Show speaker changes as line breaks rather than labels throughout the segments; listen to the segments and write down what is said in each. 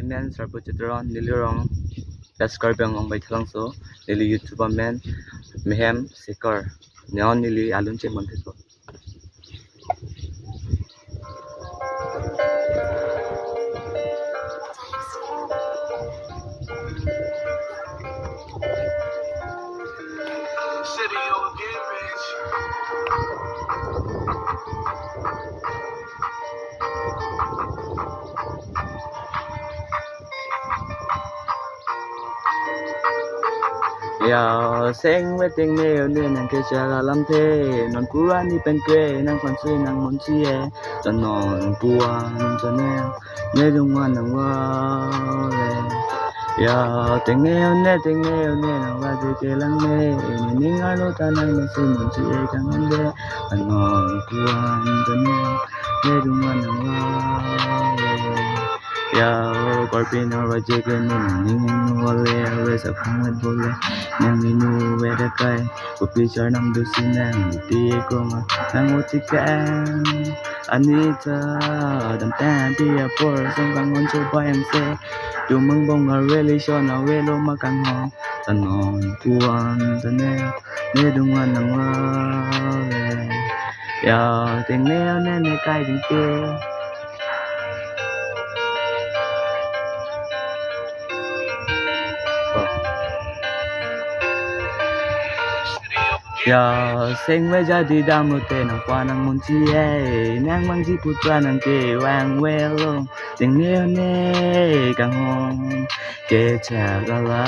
men sarpu chitron nilirong daskar bang ong bai thalang so nili youtuber men mehem sekar neon nili alun che mon thiko
City on again, bitch.
ya seng weting neo ne nang ke cha lam the non puan ni pen kwe nang kon sui nang mon chi e ton non puan ton ne dung wan nang wa le ya ting neo ne nang wa de ke lang ne ni nga lo ta nang ne sui mon chi e kang an de non puan ton ne dung wan nang wa ya corpino rajege ni wale we sa khang bole nang inu we da kai ko picture nam du sinang ti ko ma nang utika anita dam tan ti a por song kang on cho ba em se du mong bong a really show na we lo ma kang ho tanon tuan tane ne dung an nang wa ya ting ne kai ding ke ya seng we jadi damu te nang kwa nang mun chi e nang mang ji putra nang ke wang we lo ting ne kang hong ke cha ga la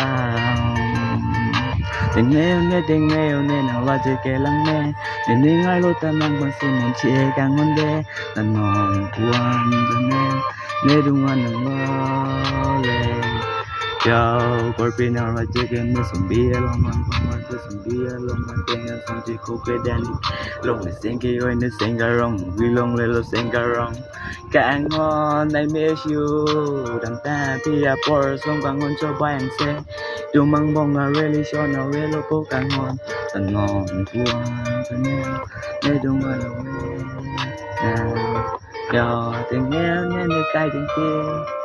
ting ne nang wa je ke lang ne ni ngai lo ta nang bang si mun chi e kang on de ta non kuan ne dung an nang wa le ya corpino rajege ni sumbia long man pamar tu sumbia long man tenga sonji ko ke dani long ni sengi oi ni sengarong wi long le lo sengarong ka ngon I miss you dam ta pi a por song bang on cho bang se du mang bong a really show na we lo po ka ngon tan ngon tuan tan ne du ngon we ya tình nghe ne kai tình kia